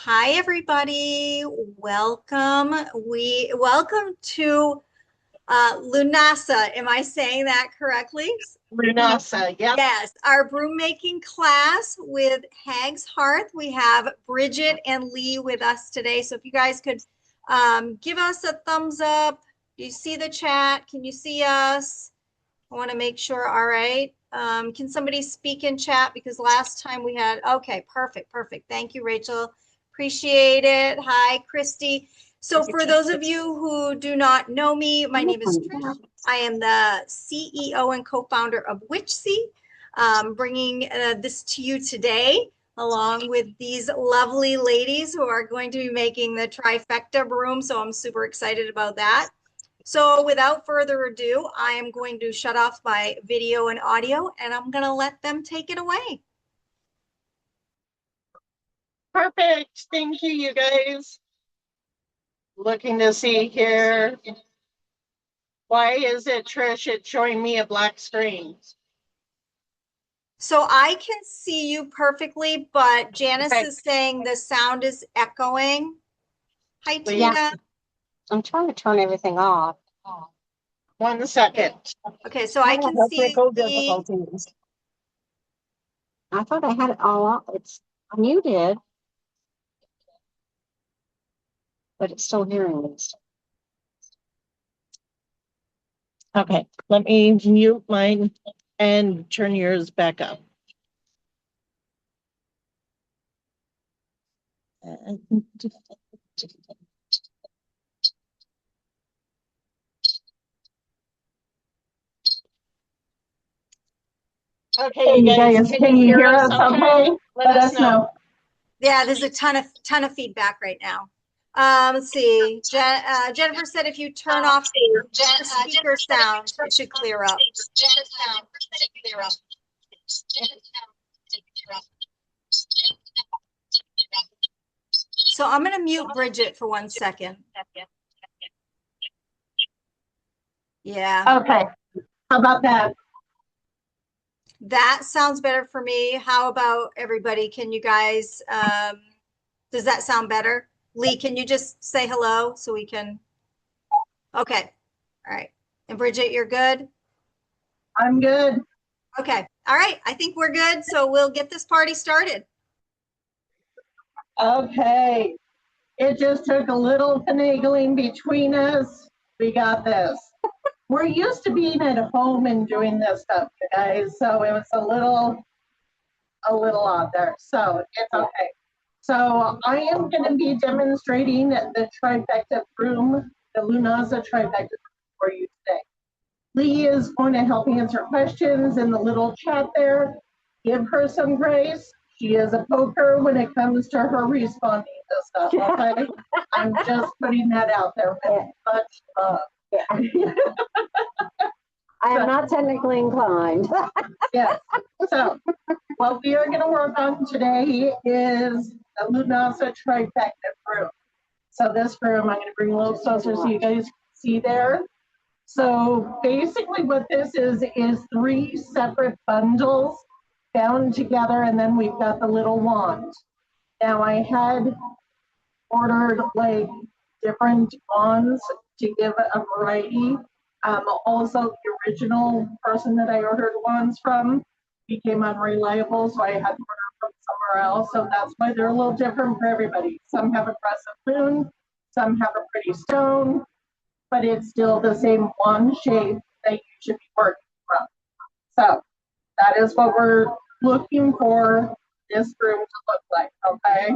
Hi, everybody. Welcome to Lughnasadh. Am I saying that correctly? Lughnasadh, yep. Yes, our broom making class with Hag's Hearth. We have Bridget and Leigh with us today. So if you guys could give us a thumbs up. Do you see the chat? Can you see us? I want to make sure. All right. Can somebody speak in chat? Because last time we had, okay, perfect, perfect. Thank you, Rachel. Appreciate it. Hi, Christy. So for those of you who do not know me, my name is Trish. I am the CEO and co-founder of Witchsea, bringing this to you today, along with these lovely ladies who are going to be making the Trifecta Broom. So I'm super excited about that. So without further ado, I am going to shut off my video and audio, and I'm going to let them take it away. Perfect. Thank you, you guys. Looking to see here. Why is it, Trish, it's showing me a black screen? So I can see you perfectly, but Janice is saying the sound is echoing. Hi, Tina. Yeah. I'm trying to turn everything off. 1 second. Okay, so I can see difficulties. I thought I had it all off. It's muted, but it's still hearing me. Okay, let me mute mine and turn yours back up. Okay, you guys, can you hear us okay? Let us know. Yeah, there's a ton of feedback right now. Let's see. Jennifer said if you turn off the speaker sound, it should clear up. So I'm going to mute Bridget for 1 second. Yeah. Okay. How about that? That sounds better for me. How about everybody? Can you guys, does that sound better? Leigh, can you just say hello so we can? Okay. All right. And Bridget, you're good? I'm good. Okay. All right. I think we're good. So we'll get this party started. Okay. It just took a little finagling between us. We got this. We're used to being at home and doing this stuff, you guys. So it was a little out there. So it's okay. So I am going to be demonstrating the Trifecta Broom, the Lughnasadh Trifecta for you today. Leigh is going to help answer questions in the little chat there. Give her some grace. She is a poker when it comes to her responding to stuff, okay? I'm just putting that out there with much love. I am not technically inclined. Yes. So what we are going to work on today is the Lughnasadh Trifecta Broom. So this broom, I'm going to bring a little closer so you guys can see there. So basically what this is 3 separate bundles bound together, and then we've got the little wand. Now I had ordered like different wands to give a variety. Also, the original person that I ordered wands from became unreliable, so I had to order from somewhere else. So that's why they're a little different for everybody. Some have a crescent moon, some have a pretty stone, but it's still the same wand shape that you should be working from. So that is what we're looking for this broom to look like, okay?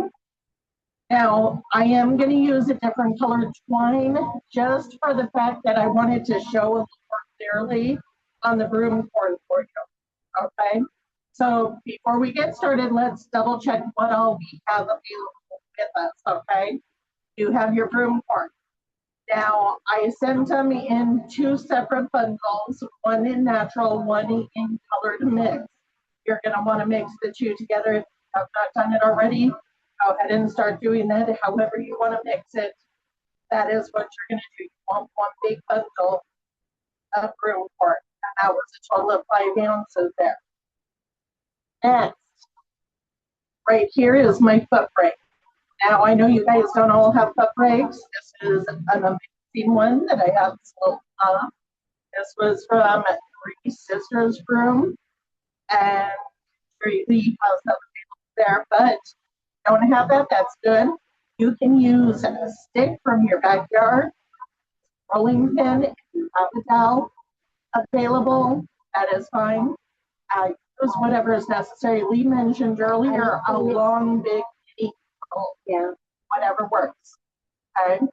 Now, I am going to use a different colored twine just for the fact that I wanted to show a little more clearly on the broom corn for you, okay? So before we get started, let's double check what all we have available with us, okay? You have your broom corn. Now, I sent them in 2 separate bundles, one in natural, one in colored mix. You're going to want to mix the 2 together. If you have not done it already, go ahead and start doing that. However you want to mix it, that is what you're going to do. You want 1 big bundle of broom corn. And that was a total of 5 ounces there. Next, right here is my foot brake. Now, I know you guys don't all have cup breaks. This is an amazing one that I have sold up. This was from Three Sisters Broom, and Leigh has them there, but don't have that, that's good. You can use a stick from your backyard, rolling pin, if you have a dowel available, that is fine. Use whatever is necessary. Leigh mentioned earlier a long, big, yeah, whatever works. Okay, you're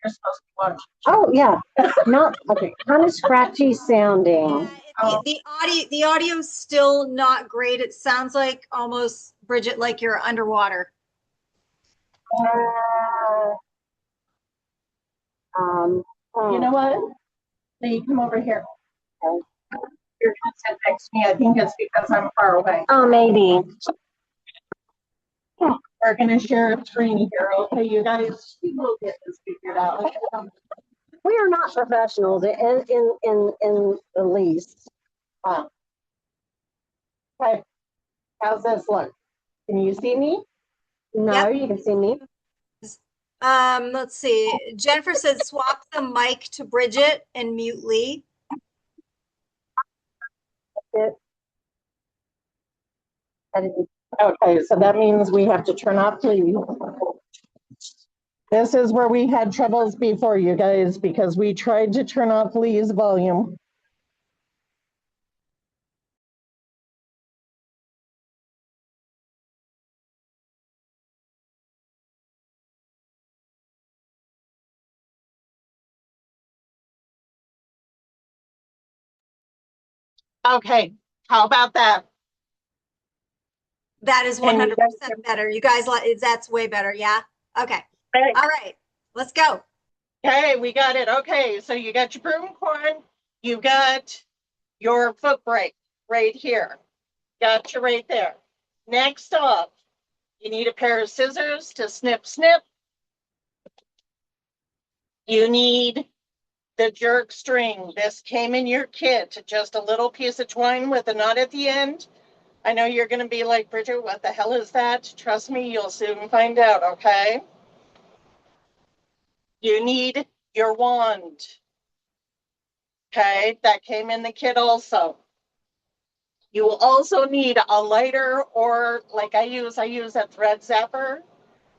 supposed to watch. Oh, yeah. Not okay. Kind of scratchy sounding. The audio's still not great. It sounds like almost, Bridget, like you're underwater. You know what? Leigh, come over here. You're gonna sit next to me. I think it's because I'm far away. Oh, maybe. We're gonna share a screen here, okay? You guys, we will get this figured out. We are not professionals in the least. Okay, how's this look? Can you see me? No, Yep. you can see me. Let's see. Jennifer said swap the mic to Bridget and mute Leigh. Okay, so that means we have to turn off Leigh. This is where we had troubles before, you guys, because we tried to turn off Leigh's volume. Okay, how about that? That is 100% better. You guys, that's way better. Yeah. Okay. Okay. All right. Let's go. Okay, we got it. Okay, so you got your broomcorn, you got your foot brake right here. Got you right there. Next up, you need a pair of scissors to snip, snip. You need the jerk string. This came in your kit, just a little piece of twine with a knot at the end. I know you're going to be like, Bridget, what the hell is that? Trust me, you'll soon find out, okay? You need your wand. Okay, that came in the kit also. You will also need a lighter, or like I use a thread zapper.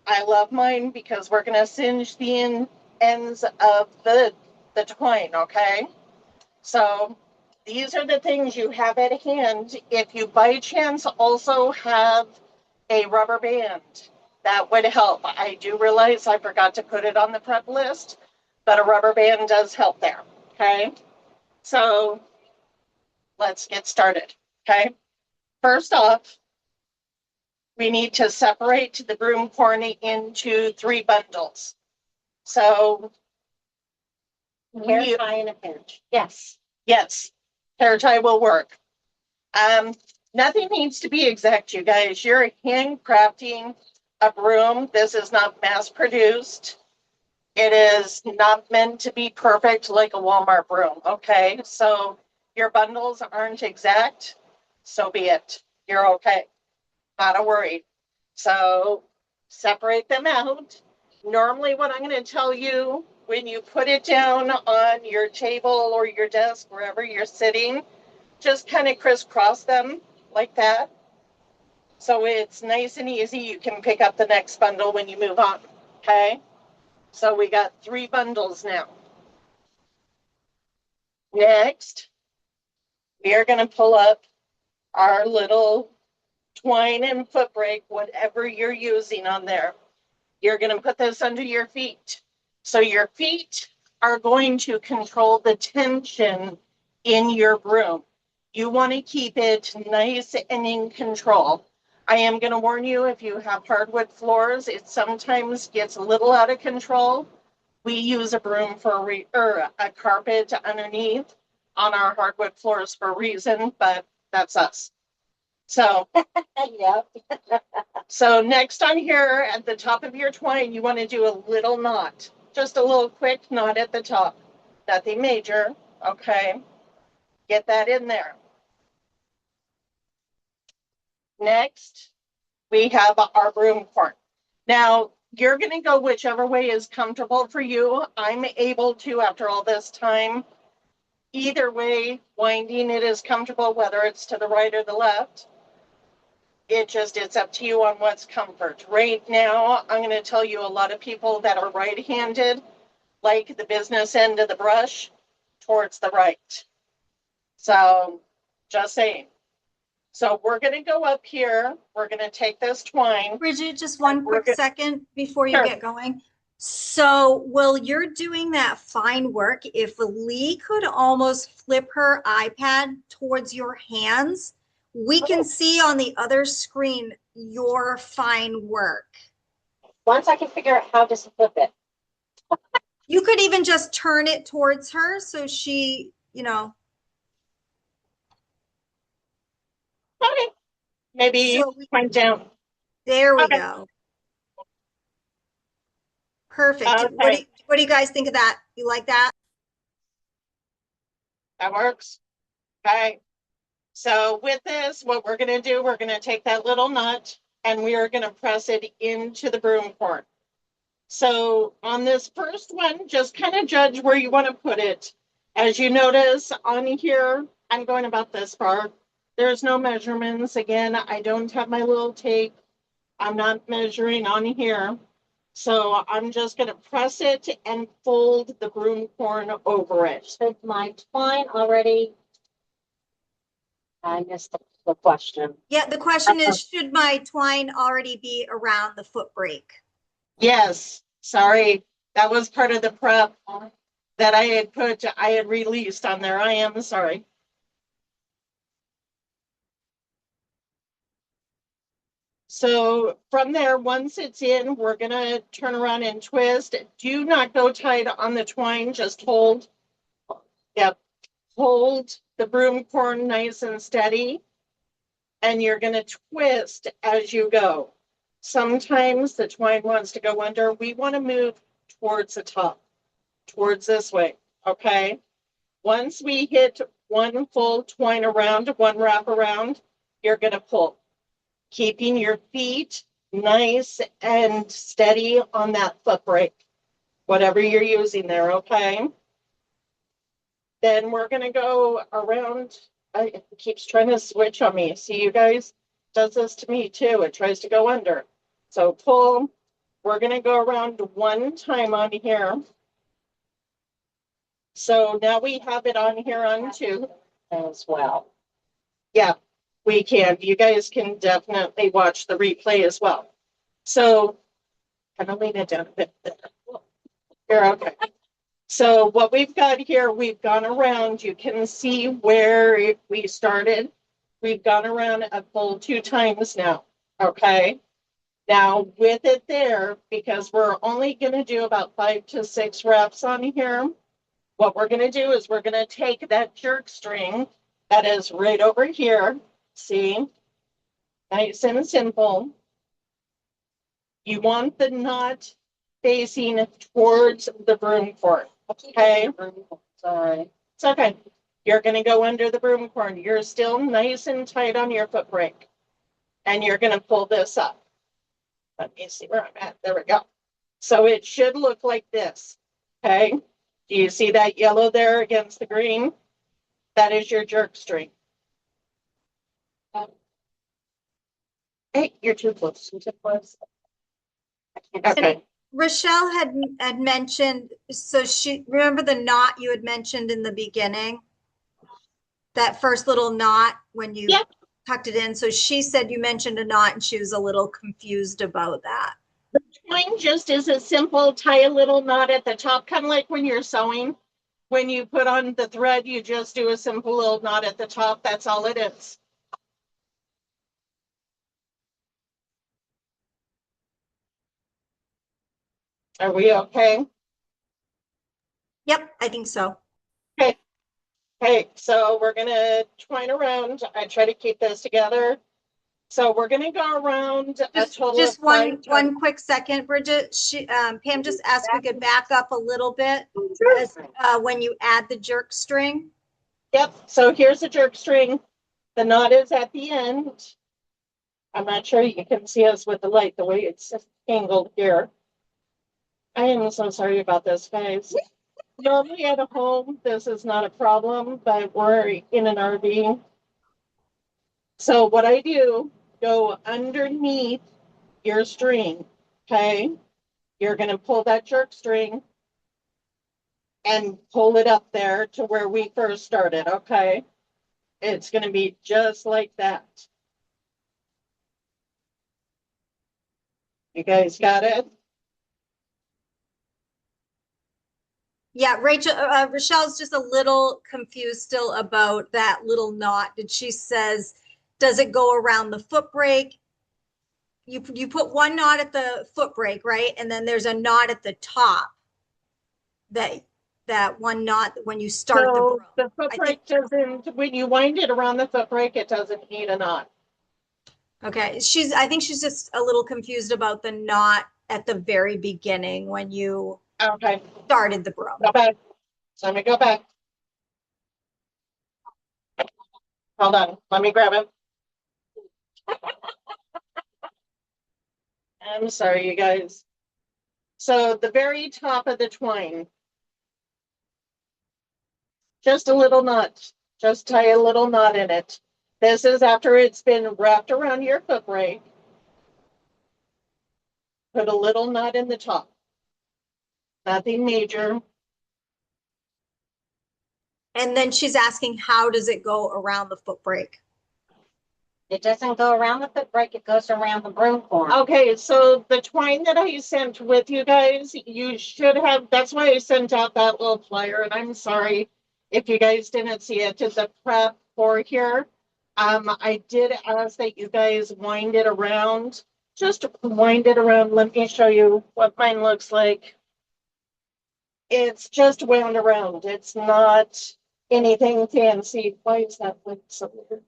I love mine because we're going to singe the ends of the twine, okay? So these are the things you have at hand. If you by chance also have a rubber band, that would help. I do realize I forgot to put it on the prep list, but a rubber band does help there, okay? So let's get started, okay? First off, we need to separate the broomcorn into 3 bundles. So Hair tie and a pinch. yes, hair tie will work. Nothing needs to be exact, you guys. You're handcrafting a broom. This is not mass produced. It is not meant to be perfect like a Walmart broom, okay? So your bundles aren't exact, so be it. You're okay. Not a worry. So separate them out. Normally what I'm going to tell you, when you put it down on your table or your desk, wherever you're sitting, just kind of crisscross them like that. So it's nice and easy. You can pick up the next bundle when you move on, okay? So we got 3 bundles now. Next, we are going to pull up our little twine and foot brake, whatever you're using on there. You're going to put this under your feet. So your feet are going to control the tension in your broom. You want to keep it nice and in control. I am going to warn you, if you have hardwood floors, it sometimes gets a little out of control. We use a broom for a carpet underneath on our hardwood floors for a reason, but that's us. So, Yeah. so next on here at the top of your twine, you want to do a little knot, just a little quick knot at the top. Nothing major, okay? Get that in there. Next, we have our broomcorn. Now, you're going to go whichever way is comfortable for you. I'm able to, after all this time, either way, winding it is comfortable, whether it's to the right or the left. It's up to you on what's comfort. Right now, I'm going to tell you a lot of people that are right-handed like the business end of the brush towards the right. So just saying. So we're going to go up here. We're going to take this twine. Bridget, just one quick second before you Sure. get going. So while you're doing that fine work, if Leigh could almost flip her iPad towards your hands, we can see on the other screen your fine work. Once I can figure out how to flip it. You could even just turn it towards her so she, you know. Okay. Maybe So point down. there we Okay. go. Perfect. Okay. What do you guys think of that? You like that? That works. Okay. So with this, what we're going to do, we're going to take that little nut and we are going to press it into the broomcorn. So on this first one, just kind of judge where you want to put it. As you notice on here, I'm going about this far. There's no measurements. Again, I don't have my little tape. I'm not measuring on here. So I'm just going to press it and fold the broomcorn over it. Should my twine already? I missed the question. Yeah, the question is, should my twine already be around the foot break? Yes, sorry. That was part of the prep that I had released on there. I am sorry. So from there, once it's in, we're going to turn around and twist. Do not go tight on the twine, just hold. Yep. Hold the broomcorn nice and steady. And you're going to twist as you go. Sometimes the twine wants to go under. We want to move towards the top, towards this way, okay? Once we hit one full twine around, one wrap around, you're going to pull, keeping your feet nice and steady on that foot brake, whatever you're using there, okay? Then we're going to go around. It keeps trying to switch on me. See, you guys, does this to me too. It tries to go under. So pull. We're going to go around one time on here. So now we have it on here on two as well. Yeah, we can. You guys can definitely watch the replay as well. So kind of lean it down a bit. You're okay. So what we've got here, we've gone around. You can see where we started. We've gone around a full 2 times now, okay? Now with it there, because we're only going to do about 5 to 6 reps on here, what we're going to do is we're going to take that jerk string that is right over here. See? Nice and simple. You want the knot facing towards the broomcorn. Okay. Sorry. It's okay. You're going to go under the broomcorn. You're still nice and tight on your foot brake. And you're going to pull this up. Let me see where I'm at. There we go. So it should look like this. Okay. Do you see that yellow there against the green? That is your jerk string. Hey, you're too close. Too close. Okay. Rochelle had mentioned, so she, remember the knot you had mentioned in the beginning? That first little knot when you tucked it in. So she said you mentioned a knot and she was a little confused about that. The twine just is a simple tie a little knot at the top, kind of like when you're sewing. When you put on the thread, you just do a simple little knot at the top. That's all it is. Are we okay? Yep, I think so. Okay. Okay, so we're going to twine around. I try to keep this together. So we're going to go around a total just of 5 one quick second, Bridget. Pam just asked if we could back up a little bit as, when you add the jerk string. Yep, so here's the jerk string. The knot is at the end. I'm not sure you can see us with the light, the way it's angled here. I am so sorry about this, guys. Normally at a home, this is not a problem, but we're in an RV. So what I do, go underneath your string, okay? You're gonna pull that jerk string and pull it up there to where we first started, okay? It's gonna be just like that. You guys got it? Yeah, Rachel, Rochelle's just a little confused still about that little knot. Did she says, does it go around the foot brake? You put one knot at the foot brake, right? And then there's a knot at the top. That one knot when you start the So broom. the foot brake doesn't, when you wind it around the foot brake, it doesn't need a knot. Okay, I think she's just a little confused about the knot at the very beginning when you Okay, started the broom. go back. So let me go back. Hold on, let me grab it. I'm sorry, you guys. So the very top of the twine, just a little knot, just tie a little knot in it. This is after it's been wrapped around your foot brake. Put a little knot in the top. Nothing major. And then she's asking, how does it go around the foot brake? It doesn't go around the foot brake, it goes around the broom corn. Okay, so the twine that I sent with you guys, you should have, that's why I sent out that little flyer, and I'm sorry if you guys didn't see it. It's a prep for here. I did ask that you guys wind it around. Just wind it around. Let me show you what mine looks like. It's just wound around. It's not anything fancy. Why is that like so weird?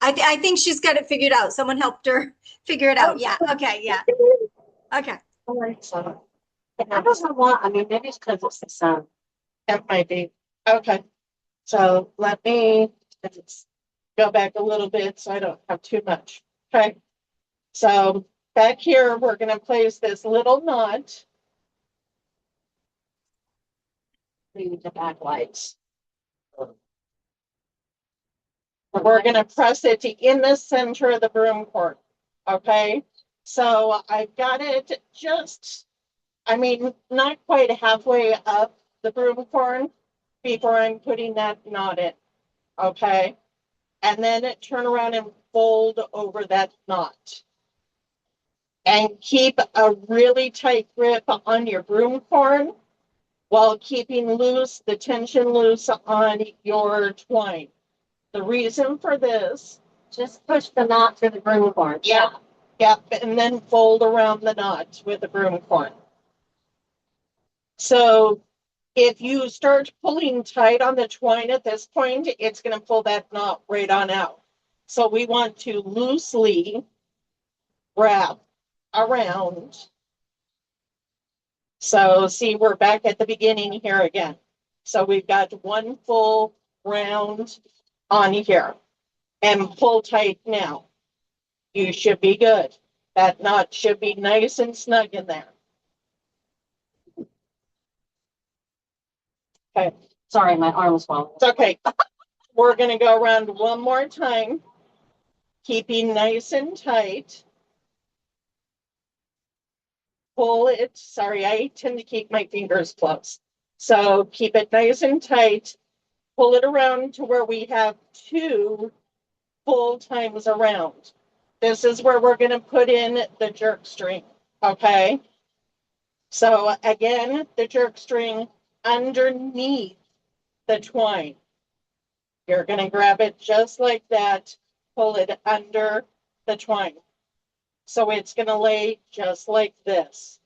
I think she's got it figured out. Someone helped her figure it out. Yeah. Okay. Yeah. Okay. All right, so I don't know why, I mean, maybe it's because it's the sun. that might be. Okay. So let me go back a little bit so I don't have too much. Okay. So back here, we're going to place this little knot. Leave the back lights. We're going to press it in the center of the broom cord. Okay. So I've got it just, I mean, not quite halfway up the broom cord before I'm putting that knot in. Okay. And then turn around and fold over that knot. And keep a really tight grip on your broom corn while keeping loose, the tension loose on your twine. The reason for this, Just push the knot through the broom corn. yep, and then fold around the knot with the broom corn. So if you start pulling tight on the twine at this point, it's going to pull that knot right on out. So we want to loosely wrap around. So see, we're back at the beginning here again. So we've got one full round on here and pull tight now. You should be good. That knot should be nice and snug in there. Okay, Sorry, my arm's swollen. it's okay. We're going to go around one more time, keeping nice and tight. Pull it. Sorry, I tend to keep my fingers close. So keep it nice and tight. Pull it around to where we have two full times around. This is where we're going to put in the jerk string. Okay. So again, the jerk string underneath the twine. You're going to grab it just like that, pull it under the twine. So it's going to lay just like this.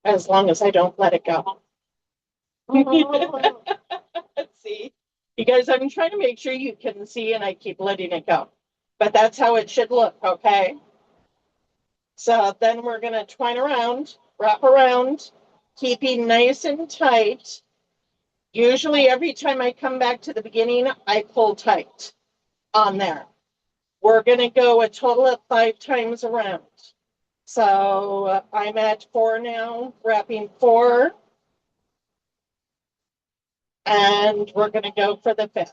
As long as I don't let it go. Let's see. You guys, I'm trying to make sure you can see and I keep letting it go. But that's how it should look, okay? So then we're going to twine around, wrap around, keeping nice and tight. Usually every time I come back to the beginning, I pull tight on there. We're going to go a total of 5 times around. So I'm at 4 now, wrapping 4. And we're going to go for the 5th.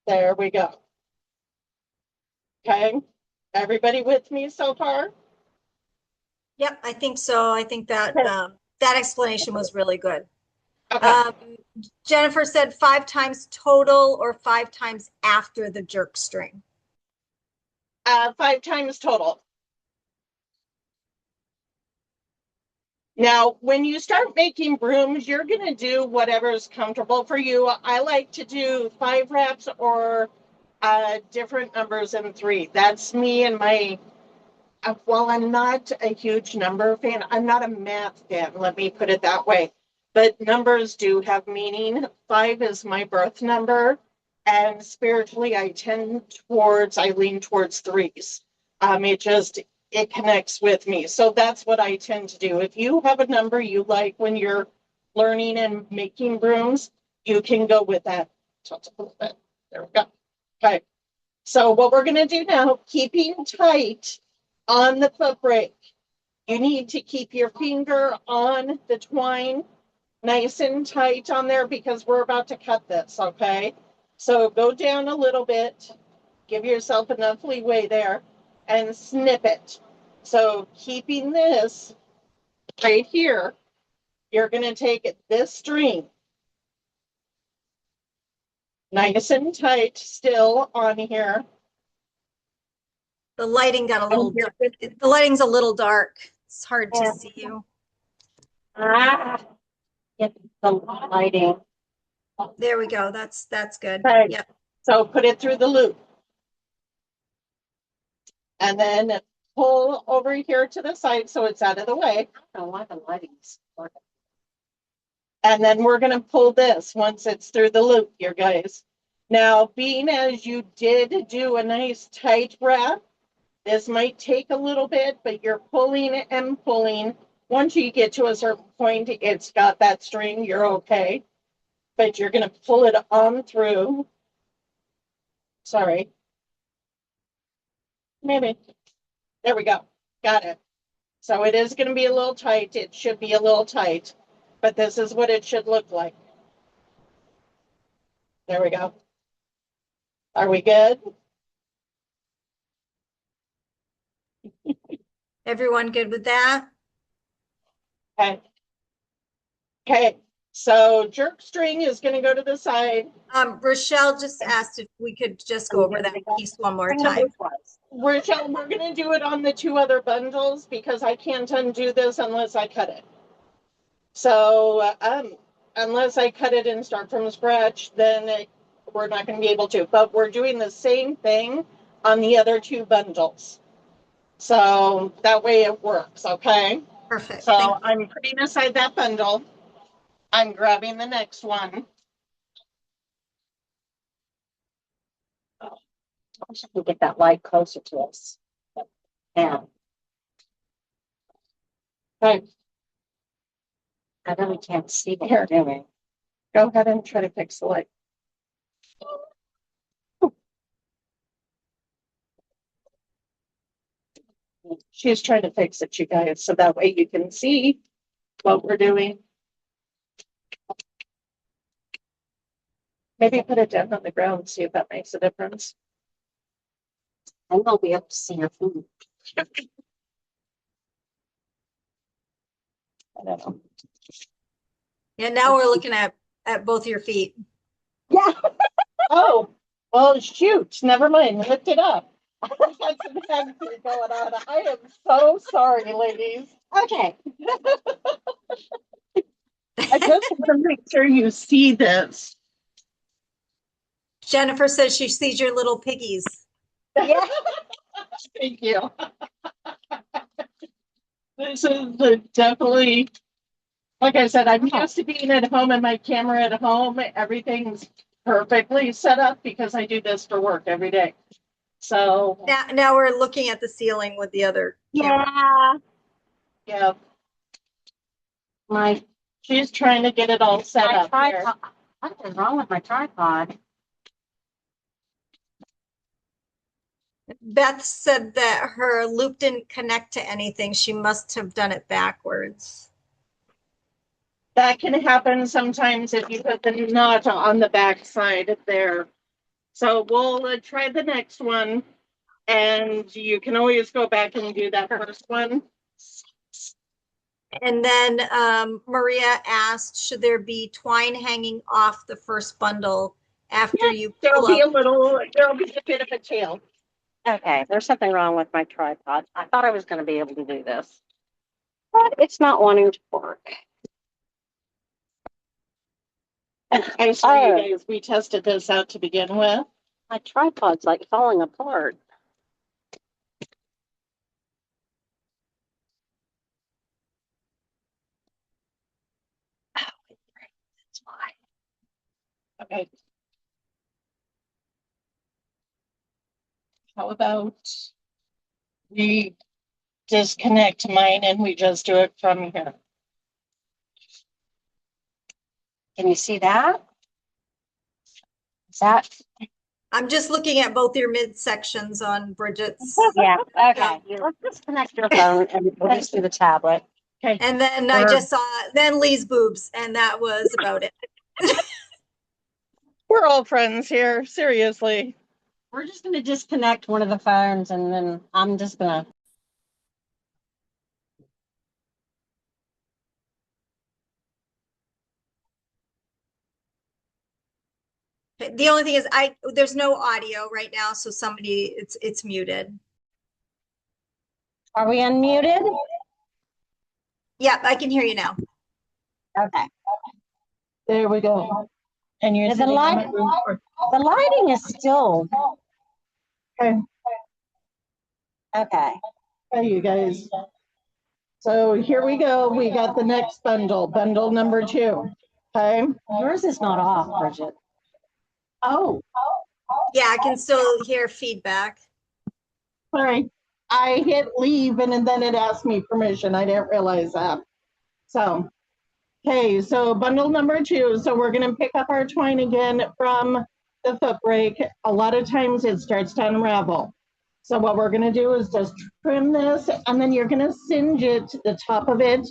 There we go. Okay. Everybody with me so far? Yep, I think so. I think that that explanation was really good. Okay. Jennifer said 5 times total or 5 times after the jerk string. 5 times total. Now, when you start making brooms, you're going to do whatever is comfortable for you. I like to do 5 wraps or different numbers in 3. That's me and my, well, I'm not a huge number fan. I'm not a math fan, let me put it that way. But numbers do have meaning. 5 is my birth number. And spiritually, I lean towards 3s. It connects with me. So that's what I tend to do. If you have a number you like when you're learning and making brooms, you can go with that. There we go. Okay. So what we're going to do now, keeping tight on the foot brake, you need to keep your finger on the twine nice and tight on there because we're about to cut this, okay? So go down a little bit, give yourself enough leeway there, and snip it. So keeping this right here, you're going to take this string nice and tight still on here. The lighting got a little, the lighting's a little dark. It's hard to see you. Get the lighting. There we go. That's good. Okay. Yep. So put it through the loop. And then pull over here to the side so it's out of the way. I don't know why the lighting's working. And then we're going to pull this once it's through the loop here, guys. Now, being as you did do a nice tight wrap, this might take a little bit, but you're pulling and pulling. Once you get to a certain point, it's got that string, you're okay. But you're going to pull it on through. Sorry. Maybe. There we go. Got it. So it is going to be a little tight. It should be a little tight, but this is what it should look like. There we go. Are we good? Everyone good with that? Okay. Okay. So jerk string is going to go to the side. Rochelle just asked if we could just go over that piece one more time. Rochelle, we're going to do it on the 2 other bundles because I can't undo this unless I cut it. So unless I cut it and start from scratch, then we're not going to be able to. But we're doing the same thing on the other 2 bundles. So that way it works, okay? Perfect. So I'm putting aside that bundle. I'm grabbing the next one. I should get that light closer to us. Yeah. Okay. I really can't see what you're doing. Go ahead and try to fix the light. She's trying to fix it, you guys, so that way you can see what we're doing. Maybe put it down on the ground, see if that makes a difference. I won't be able to see your food. I don't know. Yeah, now we're looking at both your feet. Yeah. Oh, well, shoot. Never mind. Lift it up. I've got some head fear going on. I am so sorry, ladies. Okay. I just want to make sure you see this. Jennifer says she sees your little piggies. Yeah. Thank you. This is definitely, like I said, I'm used to being at home and my camera at home. Everything's perfectly set up because I do this for work every day. So Now we're looking at the ceiling with the other camera. Yeah. yeah, she's trying to get it all set up here. What is wrong with my tripod? Beth said that her loop didn't connect to anything. She must have done it backwards. That can happen sometimes if you put the knot on the back side there. So we'll try the next one, and you can always go back and do that first one. And then Maria asked, should there be twine hanging off the first bundle after you pull up? There'll be a bit of a tail. Okay, there's something wrong with my tripod. I thought I was going to be able to do this, but it's not wanting to work. I saw you guys, we tested this out to begin with. My tripod's like falling apart. That's why. Okay. How about we disconnect mine and we just do it from here? Can you see that? Is that? I'm just looking at both your midsections on Bridget's. Yeah, okay. Let's disconnect your phone and we'll just do the tablet. Okay. And then I just saw then Leigh's boobs, and that was about it. We're all friends here, seriously. We're just going to disconnect one of the phones and then I'm just going to. The only thing is there's no audio right now, so somebody it's muted. Are we unmuted? Yeah, I can hear you now. Okay. There we go. And you're the lighting is still. Okay. Okay. Hey, you guys. So here we go. We got the next bundle, bundle number 2. Okay. Yours is not off, Bridget. Oh, Yeah, I can still hear feedback. sorry. I hit leave and then it asked me permission. I didn't realize that. So, okay, so bundle number 2. So we're going to pick up our twine again from the foot brake. A lot of times it starts to unravel. So what we're going to do is just trim this, and then you're going to singe it to the top of it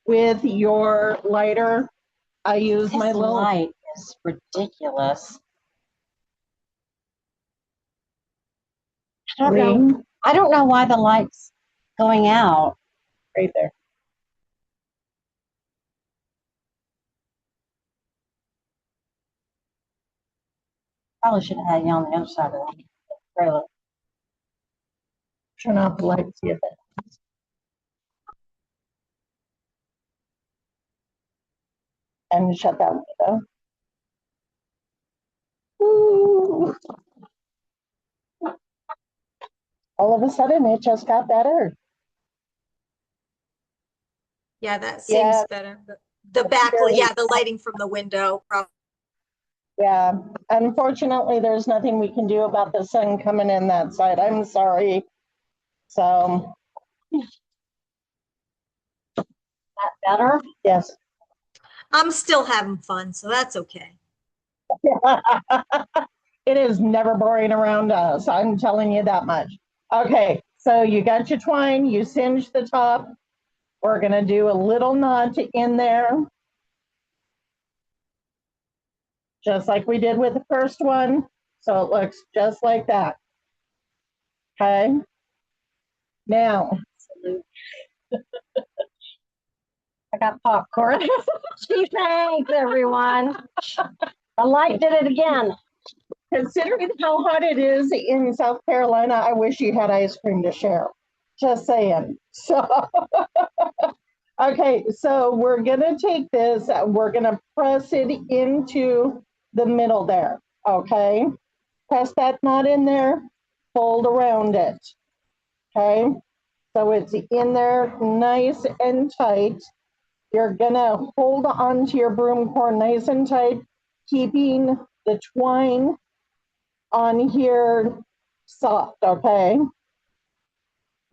with your lighter. I use my little light is ridiculous. I don't know why the light's going out. Right there. Probably should have had you on the other side of the trailer. Turn off the light, see if it. And shut that window. Ooh. All of a sudden, it just got better. Yeah, that seems better. The backlight, yeah, the lighting from the window. Yeah, unfortunately, there's nothing we can do about the sun coming in that side. I'm sorry. So. That better? Yes. I'm still having fun, so that's okay. It is never boring around us. I'm telling you that much. Okay, so you got your twine, you singe the top. We're going to do a little knot in there. Just like we did with the first one. So it looks just like that. Okay. Now. I got popcorn. Gee, thanks, everyone. The light did it again. Considering how hot it is in South Carolina, I wish you had ice cream to share. Just saying. So, okay, so we're going to take this, we're going to press it into the middle there. Okay. Press that knot in there, fold around it. Okay. So it's in there nice and tight. You're gonna hold on to your broom corn nice and tight, keeping the twine on here soft, okay?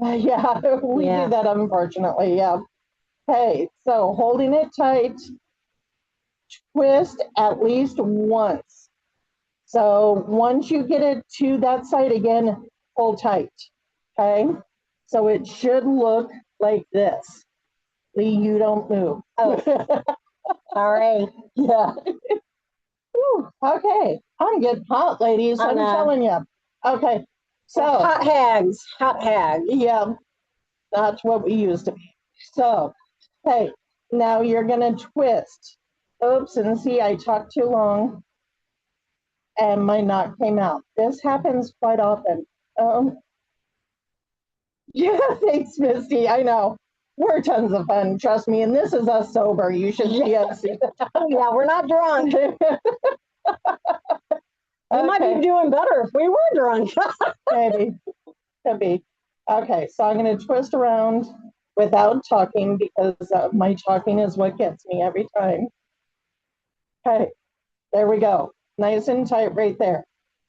Yeah, we do that unfortunately, yeah. Okay, so holding it tight, twist at least once. So once you get it to that side again, pull tight. Okay, so it should look like this. Leigh, you don't move. Oh. All right. Yeah. Whew, okay, I'm getting hot, ladies. I'm telling you. Okay, so hot hags, hot hags. yeah, that's what we used to be. So, hey, now you're gonna twist. Oops, and see, I talked too long, and my knot came out. This happens quite often. Yeah, thanks, Misty. I know. We're tons of fun, trust me. And this is us sober. You should see us. Oh, yeah, we're not drunk. We might be doing better if we were drunk. Maybe. Could be. Okay, so I'm going to twist around without talking because my talking is what gets me every time. Okay, there we go. Nice and tight right there.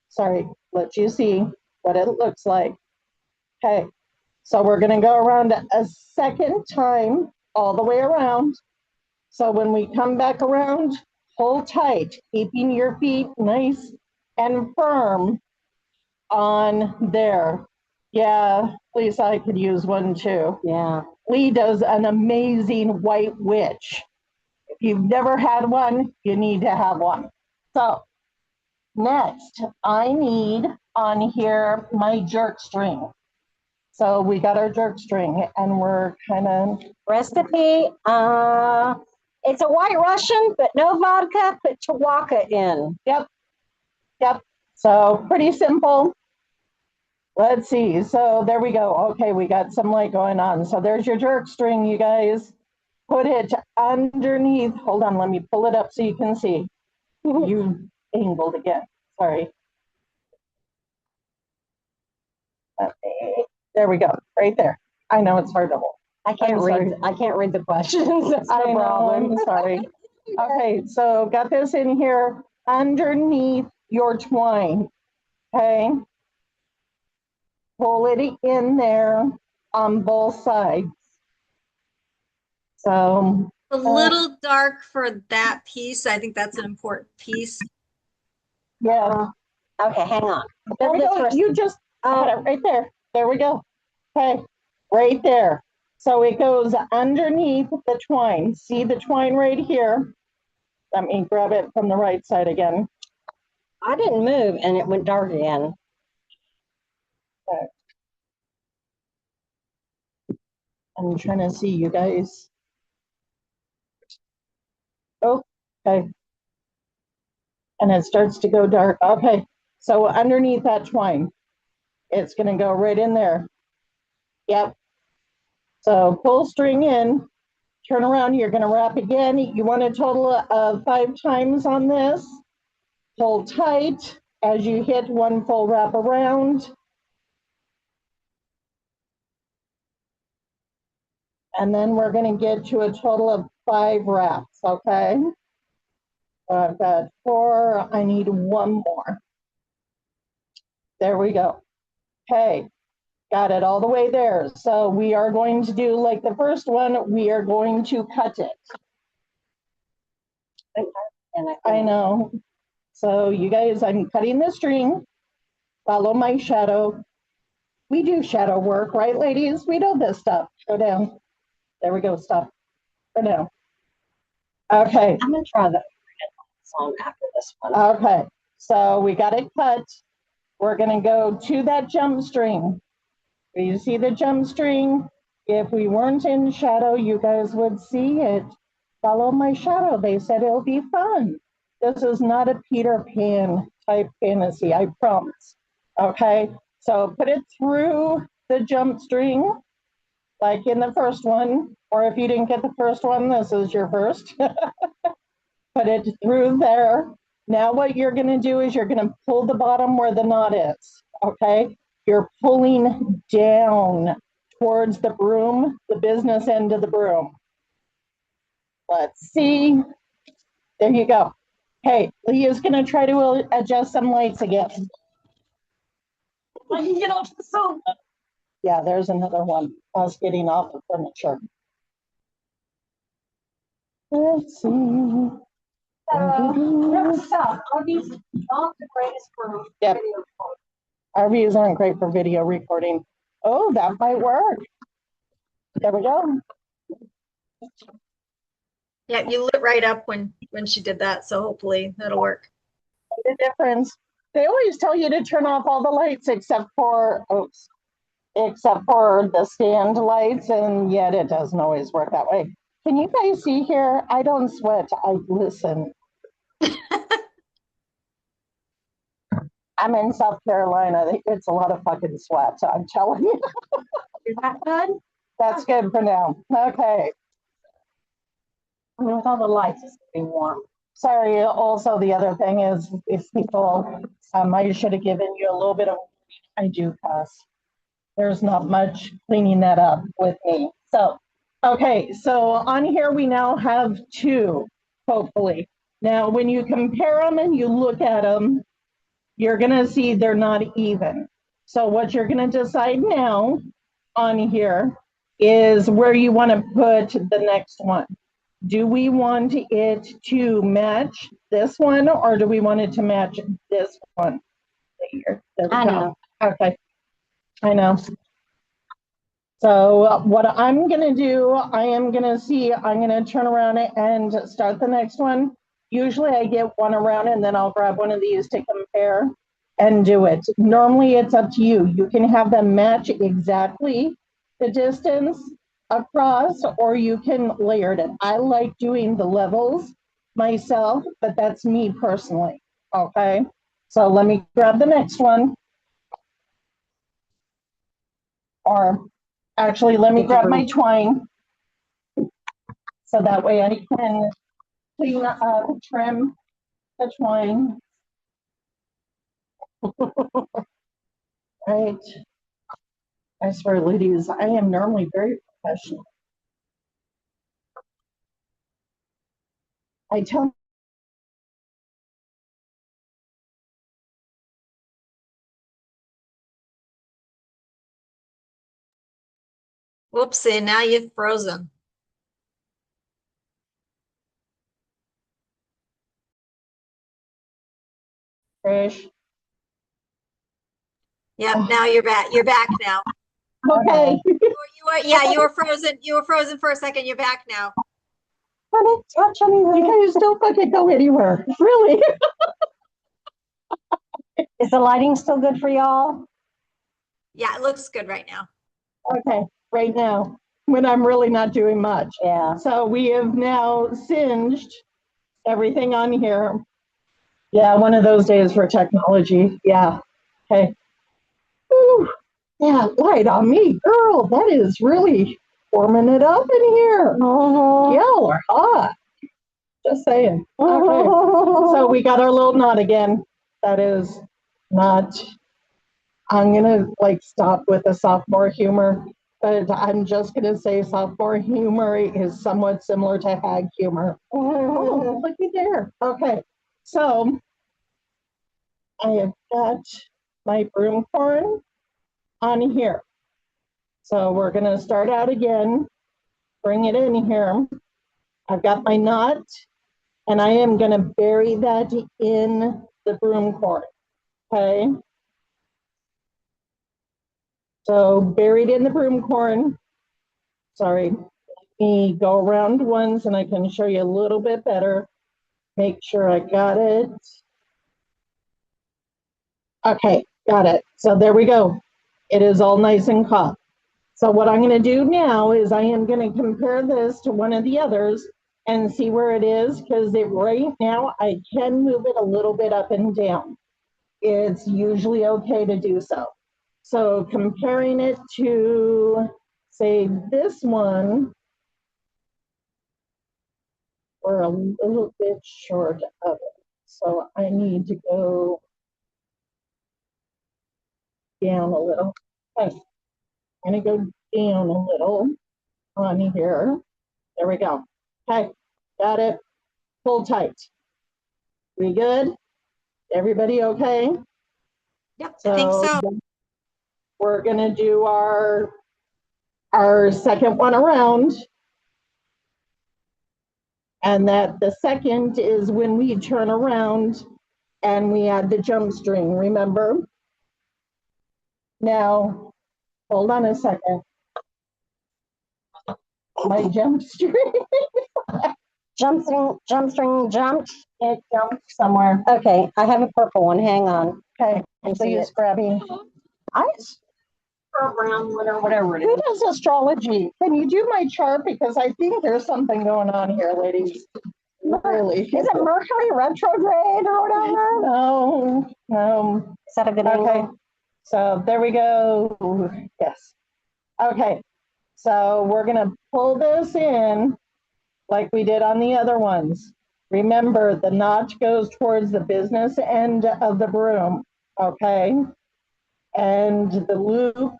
Sorry, let you see what it looks like. Okay, so we're going to go around a second time all the way around. So when we come back around, hold tight, keeping your feet nice and firm on there. Yeah, Lisa, I could use one too. Yeah. Leigh does an amazing white witch. If you've never had one, you need to have one. So next, I need on here my jerk string. So we got our jerk string and we're kind of... Recipe, it's a white Russian, but no vodka, put Chihuahua in. Yep. So pretty simple. Let's see. So there we go. Okay, we got some light going on. So there's your jerk string, you guys. Put it underneath. Hold on, let me pull it up so you can see. You angled again. Sorry. Okay. There we go. Right there. I know it's hard to hold. I can't read the questions. That's I no know, problem. I'm sorry. Okay, so got this in here underneath your twine. Okay. Pull it in there on both sides. So A little dark for that piece. I think that's an important piece. yeah. Okay, hang on. There we go. You just had it right there. There we go. Okay, right there. So it goes underneath the twine. See the twine right here? Let me grab it from the right side again. I didn't move and it went dark again. Okay. I'm trying to see you guys. Oh, okay. And it starts to go dark. Okay, so underneath that twine, it's going to go right in there. Yep. So pull string in, turn around, you're going to wrap again. You want a total of 5 times on this. Hold tight as you hit one full wrap around. And then we're going to get to a total of 5 wraps, okay? So I've got 4, I need 1 more. There we go. Okay, got it all the way there. So we are going to do like the first one, we are going to cut it. And I know. So you guys, I'm cutting the string. Follow my shadow. We do shadow work, right, ladies? We know this stuff. Go down. There we go. Stop. Go down. Okay. I'm gonna try the song after this one. Okay. So we got it cut. We're gonna go to that jump string. You see the jump string? If we weren't in shadow, you guys would see it. Follow my shadow. They said it'll be fun. This is not a Peter Pan type fantasy, I promise. Okay, so put it through the jump string, like in the first one, or if you didn't get the first one, this is your first. Put it through there. Now what you're gonna do is you're gonna pull the bottom where the knot is, okay? You're pulling down towards the broom, the business end of the broom. Let's see. There you go. Hey, Leigh is going to try to adjust some lights again. I can get off the sofa. Yeah, there's another one. Us getting off the furniture. Let's see. Never stop. Are these not the greatest broom? Yep. Our views aren't great for video recording. Oh, that might work. There we go. Yeah, you lit right up when she did that, so hopefully that'll work. The difference. They always tell you to turn off all the lights except for the stand lights, and yet it doesn't always work that way. Can you guys see here? I don't sweat, I listen. I'm in South Carolina. It's a lot of fucking sweat, I'm telling you. Is that good? That's good for now. Okay. I mean, with all the lights, it's getting warm. Sorry, also the other thing is if people, I should have given you a little bit of, I do cuss. There's not much cleaning that up with me. So, okay, so on here we now have two, hopefully. Now, when you compare them and you look at them, you're gonna see they're not even. So what you're gonna decide now on here is where you wanna put the next one. Do we want it to match this one or do we want it to match this one? There we I go. know. Okay, I know. So what I'm gonna do, I'm gonna turn around and start the next one. Usually I get one around and then I'll grab one of these to compare and do it. Normally it's up to you. You can have them match exactly the distance across, or you can layer it. I like doing the levels myself, but that's me personally, okay? So let me grab the next one. Or actually, let me grab my twine. So that way I can clean trim the twine. Right. I swear, ladies, I am normally very professional. I tell Whoopsie, now you've frozen. Trish. Yep, now you're back. You're back now. Okay. You were frozen. You were frozen for a second. You're back now. Touch anything. You guys don't fucking go anywhere. Really? Is the lighting still good for y'all? Yeah, it looks good right now. Okay, right now, when I'm really not doing much. Yeah. So we have now singed everything on here. Yeah, one of those days for technology. Yeah. Okay. Whew. Yeah, light on me, girl. That is really warming it up in here. Y'all are hot. Just saying. Okay. So we got our little knot again. That is not, I'm gonna like stop with the sophomore humor, but I'm just gonna say sophomore humor is somewhat similar to hag humor. Oh, looky there. Okay. So I have got my broomcorn on here. So we're gonna start out again, bring it in here. I've got my knot and I am gonna bury that in the broomcorn, okay? So buried in the broomcorn, sorry, let me go around once and I can show you a little bit better. Make sure I got it. Okay, got it. So there we go. It is all nice and caught. So what I'm gonna do now is I am gonna compare this to one of the others and see where it is, because right now I can move it a little bit up and down. It's usually okay to do so. So comparing it to, say, this one, we're a little bit short of it. So I need to go down a little. Okay, I'm gonna go down a little on here. There we go. Okay, got it. Pull tight. We good? Everybody okay? Yep, I think so. We're gonna do our second one around. And that the second is when we turn around and we add the jump string, remember? Now, hold on a second. My jump string, Jump string jumped. it jumped somewhere. Okay, I have a purple one. Hang on. Okay, I see please it. grabbing. I, Brown one or whatever it who is. does astrology? Can you do my chart? Because I think there's something going on here, ladies. Really? Is it Mercury retrograde or whatever? No, no. Is that a good Okay, angle? so there we go. Yes. Okay, so we're gonna pull this in like we did on the other ones. Remember, the notch goes towards the business end of the broom, okay? And the loop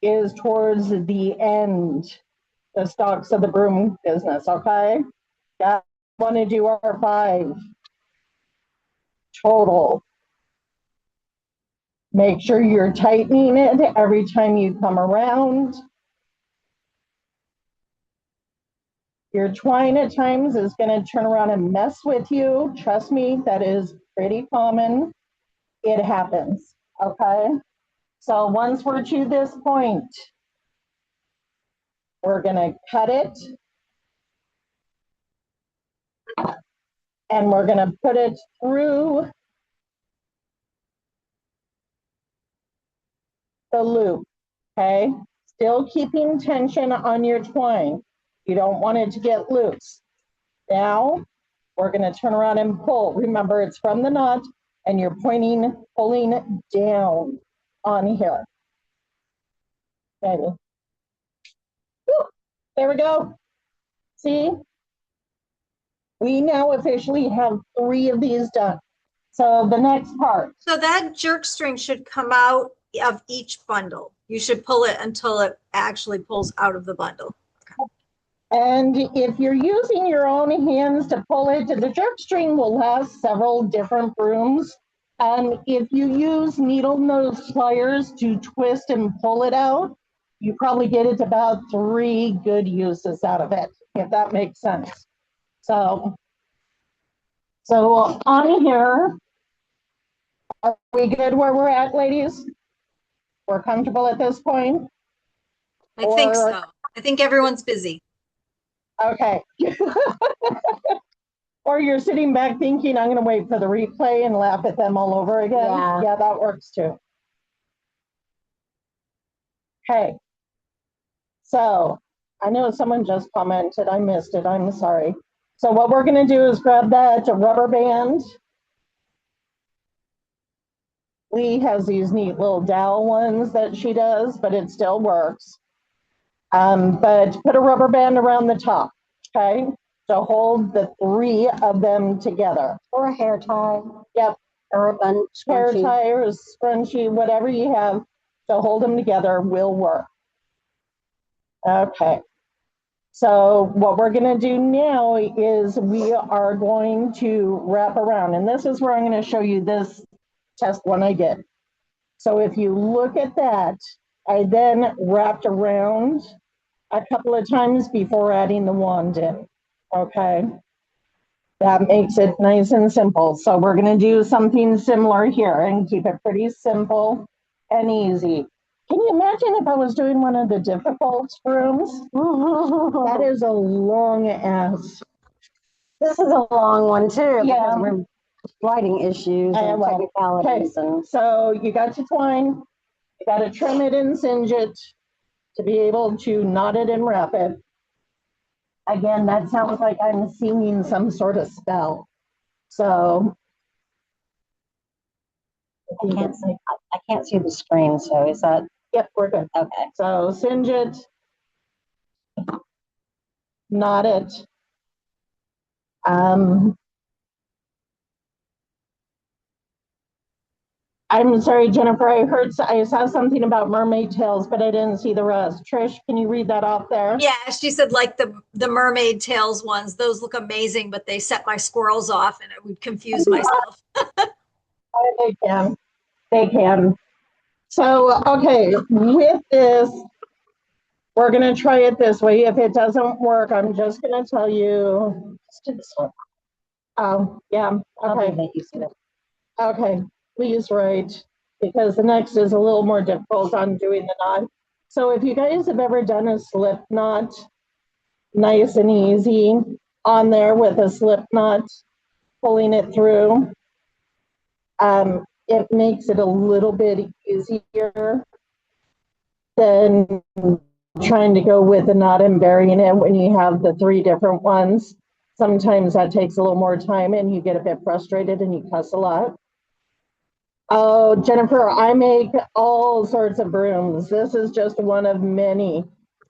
is towards the end, the stalks of the broom business, okay? Yeah, want to do our 5 total. Make sure you're tightening it every time you come around. Your twine at times is going to turn around and mess with you. Trust me, that is pretty common. It happens, okay? So once we're to this point, we're going to cut it and we're going to put it through the loop, okay? Still keeping tension on your twine. You don't want it to get loose. Now, we're going to turn around and pull. Remember, it's from the knot and you're pulling down on here. Okay. Woo, there we go. See? We now officially have 3 of these done. So the next part. So that jerk string should come out of each bundle. You should pull it until it actually pulls out of the bundle. And if you're using your own hands to pull it, the jerk string will last several different brooms. If you use needle nose pliers to twist and pull it out, you probably get it about 3 good uses out of it, if that makes sense. So on here, are we good where we're at, ladies? We're comfortable at this point? I think so. I think everyone's busy. Okay. Or you're sitting back thinking, I'm going to wait for the replay and laugh at them all over again. Yeah, that works too. Okay. So I know someone just commented. I missed it. I'm sorry. So what we're going to do is grab that rubber band. Leigh has these neat little dowel ones that she does, but it still works. But put a rubber band around the top, okay? To hold the 3 of them together. Or a hair tie. Yep. Or a bun Hair scrunchie. tie or scrunchie, whatever you have to hold them together will work. Okay. So what we're going to do now is we are going to wrap around. And this is where I'm going to show you this test one I did. So if you look at that, I then wrapped around a couple of times before adding the wand in. Okay. That makes it nice and simple. So we're going to do something similar here and keep it pretty simple and easy. Can you imagine if I was doing one of the difficult brooms? That is a long ass. This is a long one too. Yeah. Because we're lighting issues and technicalities. Okay. So you got your twine. You got to trim it and singe it to be able to knot it and wrap it. Again, that sounds like I'm singing some sort of spell. So I can't see the screen, so is that? Yep, we're good. Okay. So singe it, knot it. I'm sorry, Jennifer, I saw something about mermaid tails, but I didn't see the rest. Trish, can you read that off there? Yeah, she said like the mermaid tails ones, those look amazing, but they set my squirrels off and it would confuse myself. They can. So, okay, with this, we're going to try it this way. If it doesn't work, I'm just going to tell you. Let's do this one. Oh, yeah. Okay. Okay, please write. because the next is a little more difficult on doing the knot. So if you guys have ever done a slip knot, nice and easy on there with a slip knot, pulling it through, it makes it a little bit easier than trying to go with the knot and burying it when you have the 3 different ones. Sometimes that takes a little more time and you get a bit frustrated and you cuss a lot. Oh, Jennifer, I make all sorts of brooms. This is just one of many.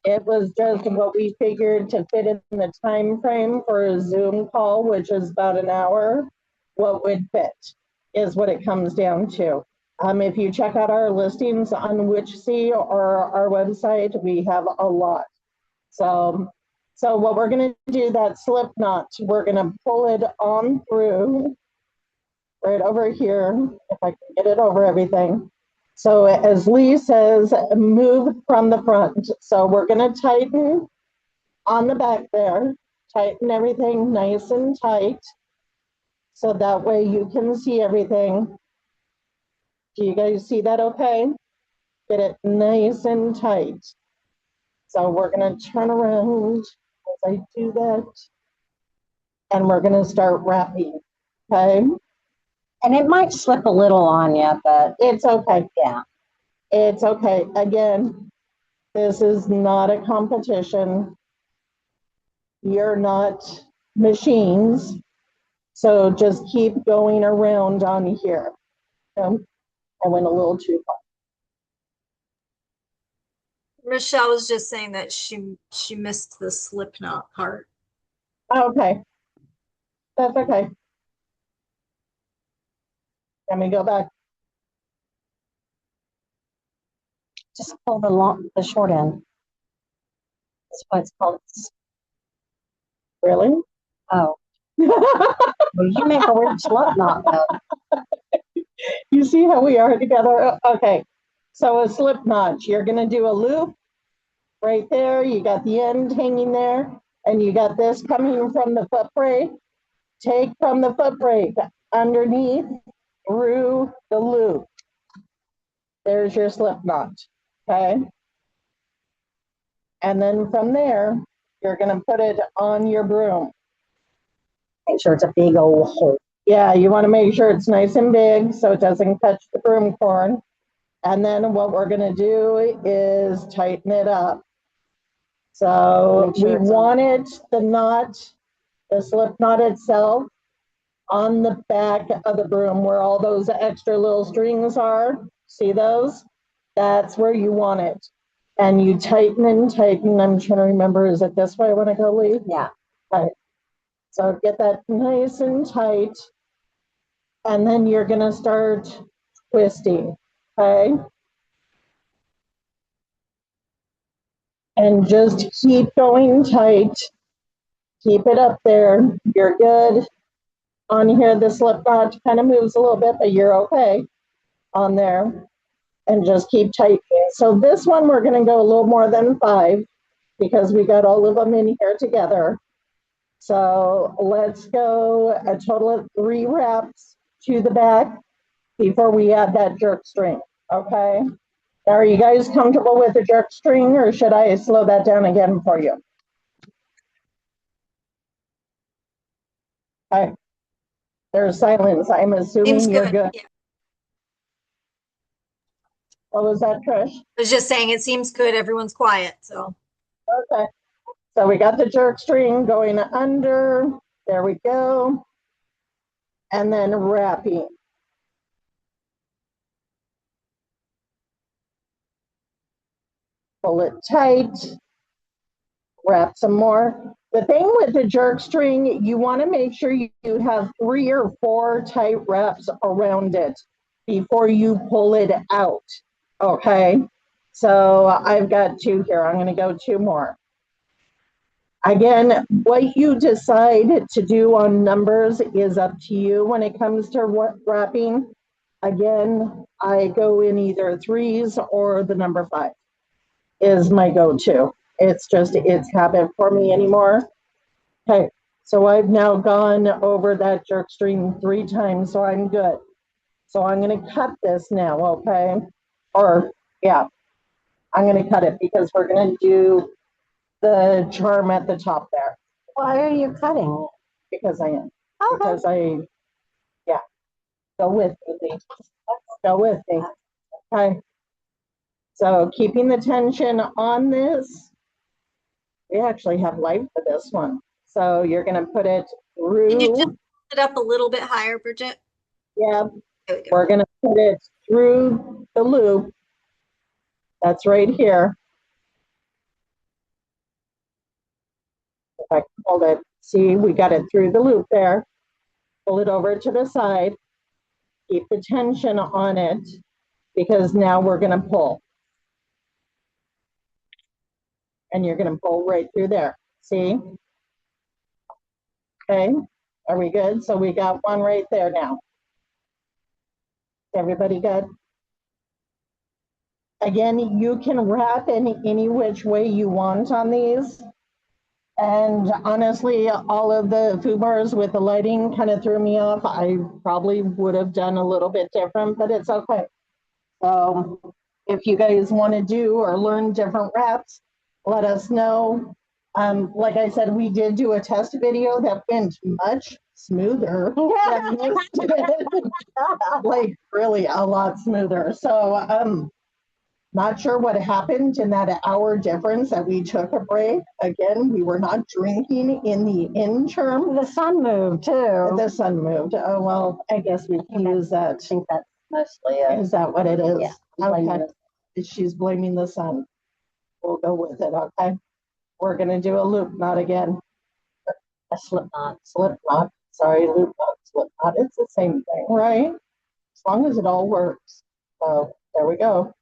It was just what we figured to fit in the time frame for a Zoom call, which is about an hour. What would fit is what it comes down to. If you check out our listings on Witchsea or our website, we have a lot. So what we're going to do, that slip knot, we're going to pull it on through right over here, if I can get it over everything. So as Leigh says, move from the front. So we're going to tighten on the back there, tighten everything nice and tight. So that way you can see everything. Do you guys see that okay? Get it nice and tight. So we're going to turn around as I do that. And we're going to start wrapping, okay? And it might slip a little on you, but it's okay. Yeah. It's okay. Again, this is not a competition. You're not machines. So just keep going around on here. I went a little too far. Michelle was just saying that she missed the slip knot part. Okay. That's okay. Let me go back. Just pull the short end. That's what it's called. Really? Oh. Well, you make a weird slip knot though. You see how we are together? Okay. So a slip knot, you're going to do a loop right there. You got the end hanging there, and you got this coming from the foot brake. Take from the foot brake underneath through the loop. There's your slip knot. Okay. And then from there, you're going to put it on your broom. Make sure it's a big old hole. Yeah, you want to make sure it's nice and big so it doesn't touch the broomcorn. And then what we're going to do is tighten it up. So we wanted the knot, the slip knot itself, on the back of the broom where all those extra little strings are. See those? That's where you want it. And you tighten and tighten. I'm trying to remember, is it this way when I go, Leigh? Yeah. Okay. So get that nice and tight. And then you're going to start twisting. Okay. And just keep going tight. Keep it up there. You're good. On here, the slip knot kind of moves a little bit, but you're okay on there. And just keep tightening. So this one, we're going to go a little more than 5 because we got all of them in here together. So let's go a total of 3 wraps to the back before we add that jerk string. Okay. Are you guys comfortable with the jerk string, or should I slow that down again for you? Okay. There's silence. I'm assuming Seems you're good. Yeah. What was that, Trish? I was just saying it seems good. Everyone's quiet. So Okay. So we got the jerk string going under. There we go. And then wrapping. Pull it tight. Wrap some more. The thing with the jerk string, you want to make sure you have 3 or 4 tight wraps around it before you pull it out. Okay. So I've got 2 here. I'm going to go 2 more. Again, what you decide to do on numbers is up to you when it comes to wrapping. Again, I go in either 3s or the number 5 is my go-to. It's habit for me anymore. So I've now gone over that jerk string 3 times, so I'm good. So I'm going to cut this now, okay? Or, yeah, I'm going to cut it because we're going to do the charm at the top there. Why are you cutting? Because I am. Okay. Because yeah, go with me, please. Go with me. Okay. So keeping the tension on this, we actually have light for this one. So you're going to put it Can you just through. put it up a little bit higher, Bridget? Yeah, There we go. we're going to put it through the loop. That's right here. If I can hold it, see, we got it through the loop there. Pull it over to the side. Keep the tension on it because now we're going to pull. And you're going to pull right through there. See? Okay. Are we good? So we got one right there now. Everybody good? Again, you can wrap any which way you want on these. And honestly, all of the FUBARs with the lighting kind of threw me off. I probably would have done a little bit different, but it's okay. So if you guys want to do or learn different wraps, let us know. Like I said, we did do a test video that went much smoother than this did. Like really a lot smoother. So not sure what happened in that hour difference that we took a break. Again, we were not drinking in the interim. The sun moved too. The sun moved. Oh, well, I guess we can use that. I think that's mostly it. Is that what it is? Yeah. Okay. She's blaming the sun. We'll go with it, okay? We're gonna do a loop knot again. A slip knot. Slip knot. Sorry, loop knot, slip knot. It's the same thing, right? As long as it all works. So there we go.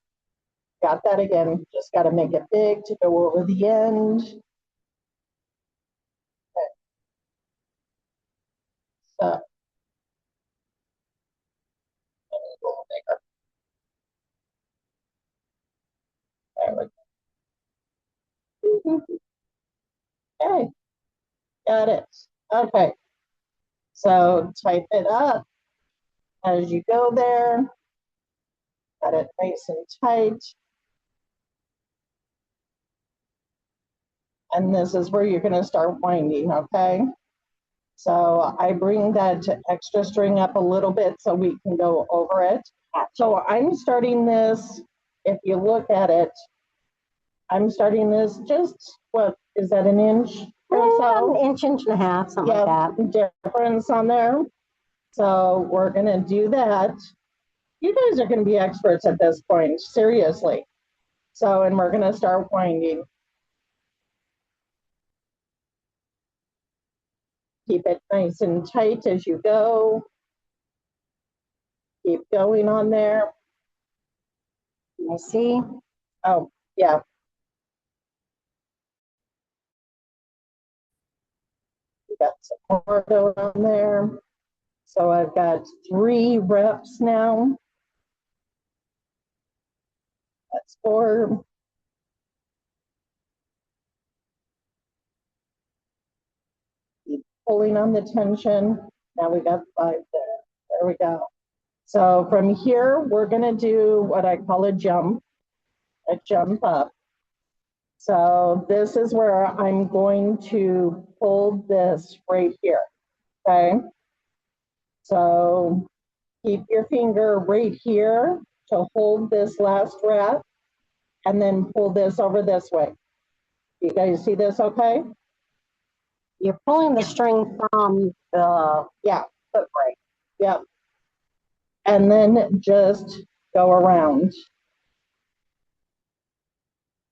Got that again. Just got to make it big to go over the end. Okay. So a little bigger. There we go. Okay, got it. Okay, so type it up as you go there. Got it nice and tight. And this is where you're going to start winding, okay? So I bring that extra string up a little bit so we can go over it. So I'm starting this, if you look at it, I'm starting this just, what, is that an inch or so? An inch and a half, something like that. Difference on there. So we're going to do that. You guys are going to be experts at this point, seriously. So, and we're going to start winding. Keep it nice and tight as you go. Keep going on there. I see. Oh, yeah. We got some more going on there. So I've got 3 reps now. That's 4. Keep pulling on the tension. Now we got 5 there. There we go. So from here, we're going to do what I call a jump up. So this is where I'm going to pull this right here, okay? So keep your finger right here to hold this last wrap and then pull this over this way. You guys see this okay? You're pulling the string from the foot break. Yep. And then just go around.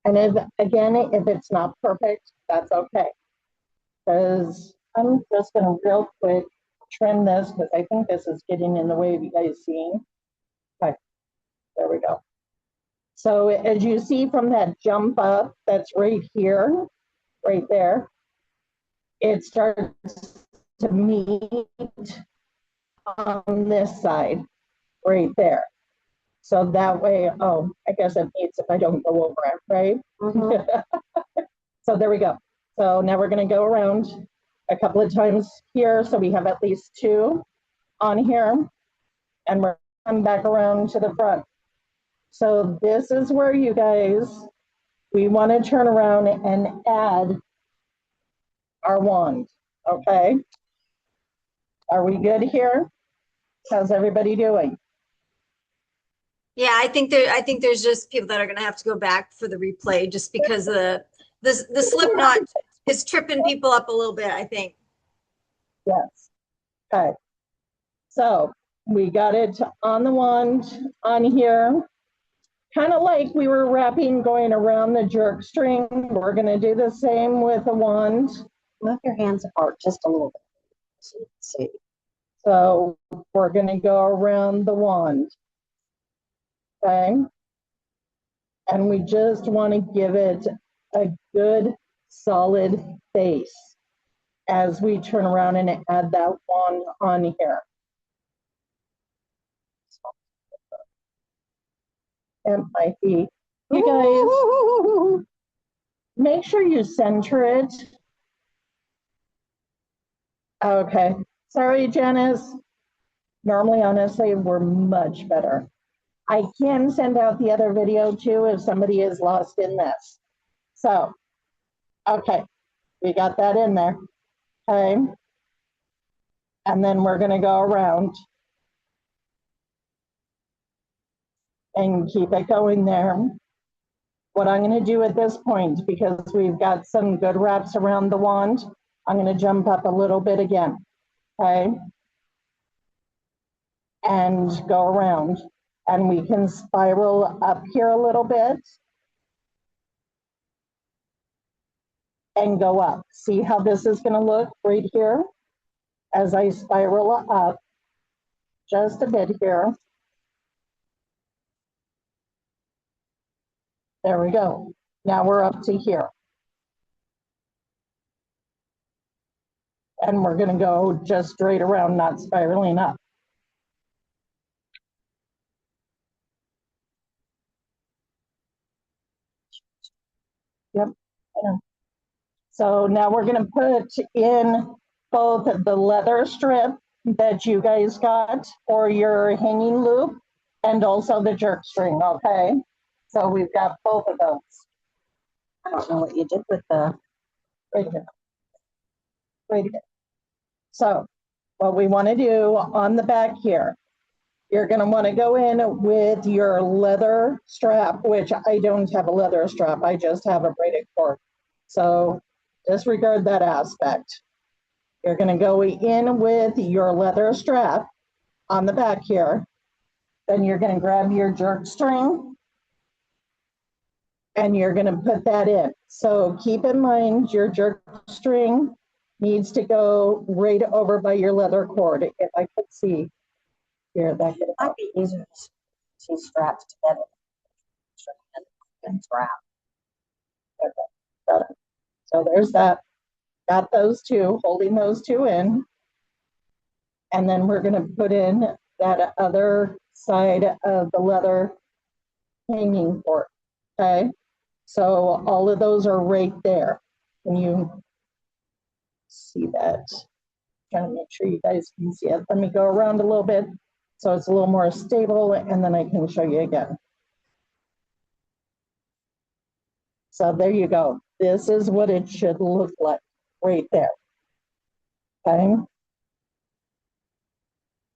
And if it's not perfect, that's okay. Because I'm just going to real quick trim this because I think this is getting in the way of you guys seeing. Okay, there we go. So as you see from that jump up, that's right here, right there, it starts to meet on this side, right there. So that way, oh, I guess it meets if I don't go over it, right? Mm-hmm. So there we go. So now we're going to go around a couple of times here. So we have at least 2 on here. And we're come back around to the front. So this is where you guys, we want to turn around and add our wand, okay? Are we good here? How's everybody doing? Yeah, I think there's just people that are gonna have to go back for the replay just because the slip knot is tripping people up a little bit, I think. Yes. Okay. So we got it on the wand on here. Kind of like we were wrapping going around the jerk string. We're going to do the same with a wand. Move your hands apart just a little bit. So you can see. So we're going to go around the wand. Okay. And we just want to give it a good solid base as we turn around and add that wand on here. It might be. You guys, make sure you center it. Okay. Sorry, Janice. Normally, honestly, we're much better. I can send out the other video too if somebody is lost in this. So, okay, we got that in there. Okay. And then we're going to go around and keep it going there. What I'm going to do at this point, because we've got some good wraps around the wand, I'm going to jump up a little bit again. Okay. And go around. And we can spiral up here a little bit and go up. See how this is going to look right here as I spiral up just a bit here. There we go. Now we're up to here. And we're going to go just straight around, not spiraling up. Yep. So now we're going to put in both the leather strip that you guys got for your hanging loop and also the jerk string, okay? So we've got both of those. I don't know what you did with the. Right here. Right here. So what we want to do on the back here, you're going to want to go in with your leather strap, which I don't have a leather strap. I just have a braided cord. So disregard that aspect. You're going to go in with your leather strap on the back here. Then you're going to grab your jerk string and you're going to put that in. So keep in mind your jerk string needs to go right over by your leather cord. If I could see here, that could Might be easier to see straps together. And strap. Got it. So there's that. Got those two, holding those two in. And then we're going to put in that other side of the leather hanging cord. Okay. So all of those are right there. Can you see that? Trying to make sure you guys can see it. Let me go around a little bit so it's a little more stable and then I can show you again. So there you go. This is what it should look like right there. Okay.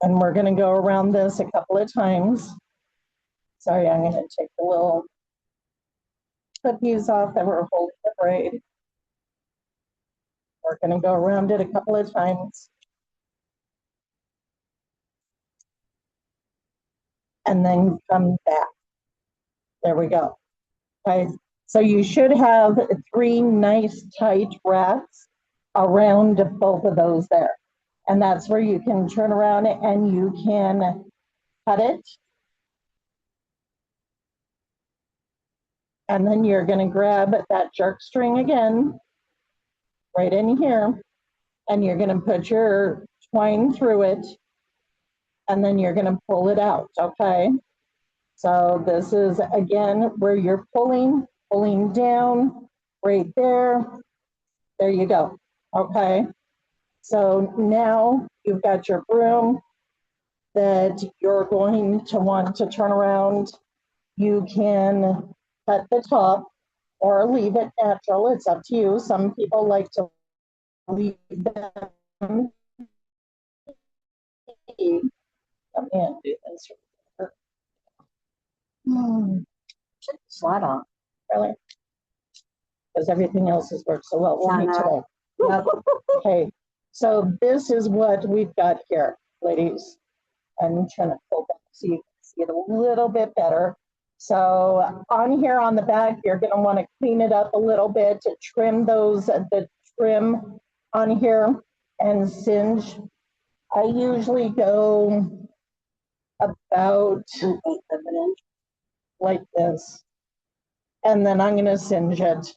And we're going to go around this a couple of times. Sorry, I'm going to take the little cookies off that were holding the braid. We're going to go around it a couple of times. And then come back. There we go. Okay. So you should have 3 nice tight wraps around both of those there. And that's where you can turn around and you can cut it. And then you're going to grab that jerk string again, right in here, and you're going to put your twine through it, and then you're going to pull it out, okay? So this is, again, where you're pulling down, right there. There you go, okay? So now you've got your broom, that you're going to want to turn around. You can cut the top or leave it natural. It's up to you. Some people like to leave them. Let me undo this. Slide on. Really? Because everything else has worked so well for me today. Yep. Okay, so this is what we've got here, ladies. I'm trying to pull back so you can see it a little bit better. So on here on the back, you're going to want to clean it up a little bit to trim the trim on here and singe. I usually go about an eighth of an inch like this. And then I'm going to singe it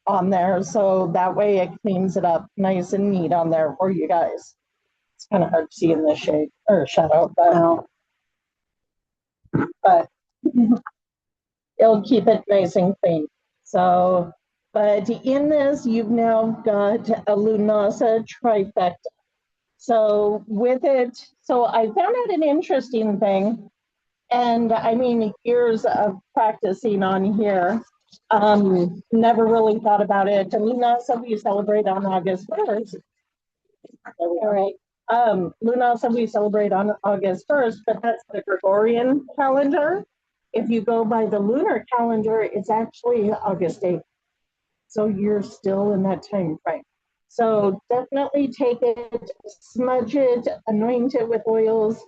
on there. So that way it cleans it up nice and neat on there for you guys. It's kind of hard to see in the shade or shadow, but it'll keep it nice and clean. So, but in this, you've now got a Lughnasadh trifecta. So with it, so I found out an interesting thing, and I mean, years of practicing on here, never really thought about it. Lughnasadh we celebrate on August 1st. All right. Lughnasadh we celebrate on August 1st, but that's the Gregorian calendar. If you go by the lunar calendar, it's actually August 8th. So you're still in that time frame. So definitely take it, smudge it, anoint it with oils,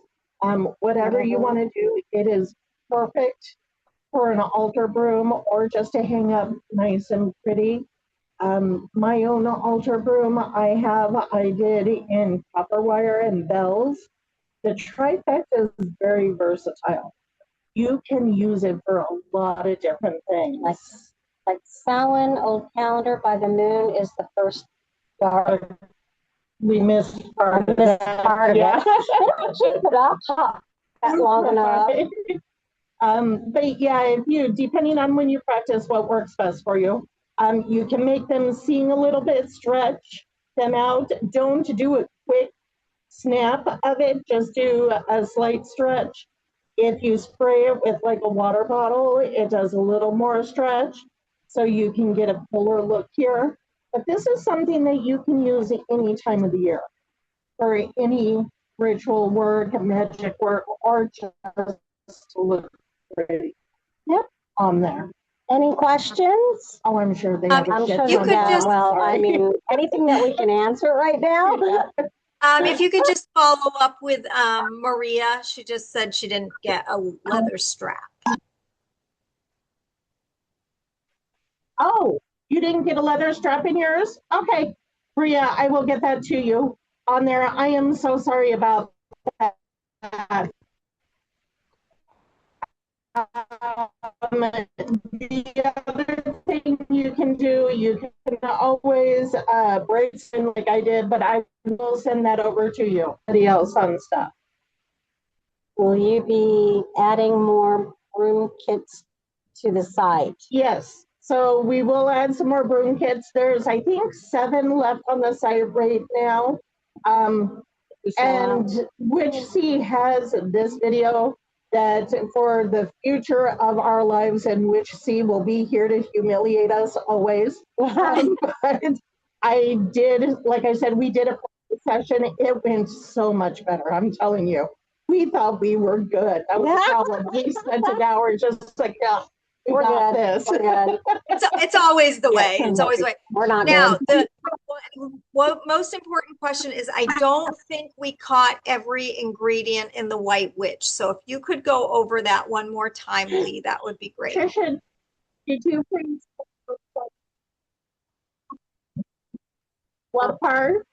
whatever you want to do. It is perfect for an altar broom or just to hang up nice and pretty. My own altar broom I did in copper wire and bells. The trifecta is very versatile. You can use it for a lot of different things. Like Samhain, old calendar by the moon is the first dark. We missed part of that. Part of Yeah. it. Keep it up that long enough. But yeah, if you, depending on when you practice, what works best for you. You can make them sing a little bit, stretch them out. Don't do a quick snap of it, just do a slight stretch. If you spray it with like a water bottle, it does a little more stretch, so you can get a fuller look here. But this is something that you can use at any time of the year for any ritual work, magic work, or just to look pretty. Yep, on there. Any questions? Oh, I'm sure they have. I'm sure you could just, well, I mean, anything that we can answer right now. If you could just follow up with Maria, she just said she didn't get a leather strap. Oh, you didn't get a leather strap in yours? Okay, Maria, I will get that to you on there. I am so sorry about that. The other thing you can do, you can always braid in like I did, but I will send that over to you. Somebody else on stuff. Will you be adding more broom kits to the site? Yes. So we will add some more broom kits. There's, I think, 7 left on the site right now. And Witch has this video that for the future of our lives, and Witch will be here to humiliate us always. But I did, like I said, we did a session. It went so much better. I'm telling you. We thought we were good. That was the problem. We spent an hour just like, yeah, we're got good. this. We're good. It's always the way. It's always the way. We're not now, good. What most important question is, I don't think we caught every ingredient in the White Witch. So if you could go over that one more time, Leigh, that would be great. Trisha, did you please? What part?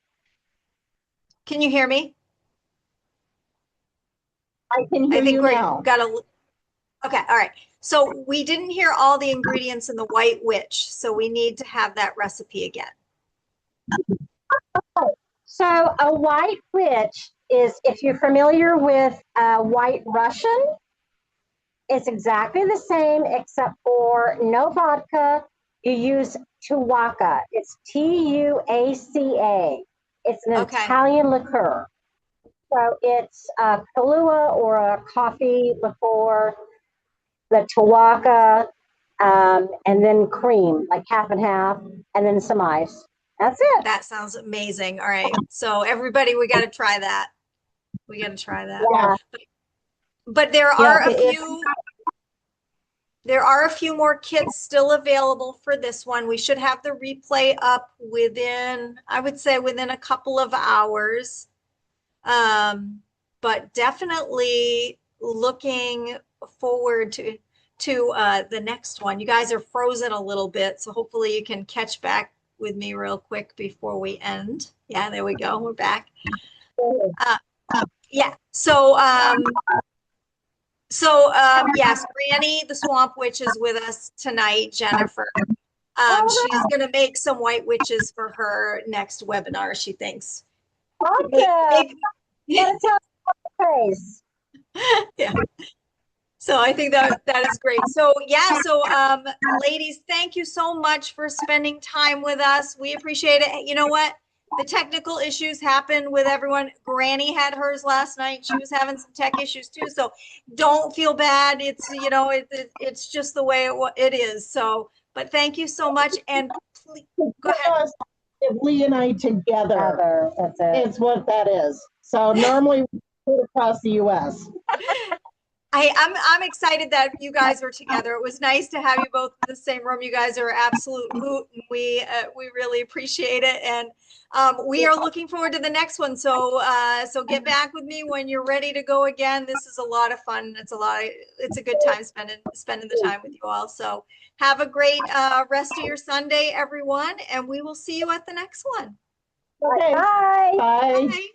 Can you hear me? I can hear you now. Okay, all right. So we didn't hear all the ingredients in the White Witch, so we need to have that recipe again. So a White Witch is, if you're familiar with White Russian, it's exactly the same except for no vodka. You use Tuaca. It's Tuaca. It's an Italian liqueur. So it's a Kahlua or a coffee before the Tawaka, and then cream, like half and half, and then some ice. That's it. That sounds amazing. All right. So everybody, we got to try that. We got to try that. Yeah. But there are a few more kits still available for this one. We should have the replay up within, I would say, within a couple of hours. But definitely looking forward to the next one. You guys are frozen a little bit, so hopefully you can catch back with me real quick before we end. Yeah, there we go. We're back. Yeah. Yes, Granny the Swamp Witch is with us tonight, Jennifer. She's going to make some white witches for her next webinar, she thinks. Awesome. Yeah. So I think that is great. So yeah, ladies, thank you so much for spending time with us. We appreciate it. You know what? The technical issues happen with everyone. Granny had hers last night. She was having some tech issues too. So don't feel bad. It's, it's just the way it is. So, but thank you so much. And please, go ahead. Leigh and I together. That's it. It's what that is. So normally we do it across the U.S. I'm excited that you guys are together. It was nice to have you both in the same room. You guys are absolute hoot, and we really appreciate it. And we are looking forward to the next one. So get back with me when you're ready to go again. This is a lot of fun. It's a good time spending the time with you all. So have a great rest of your Sunday, everyone, and we will see you at the next one. Okay. Bye. Bye. Bye.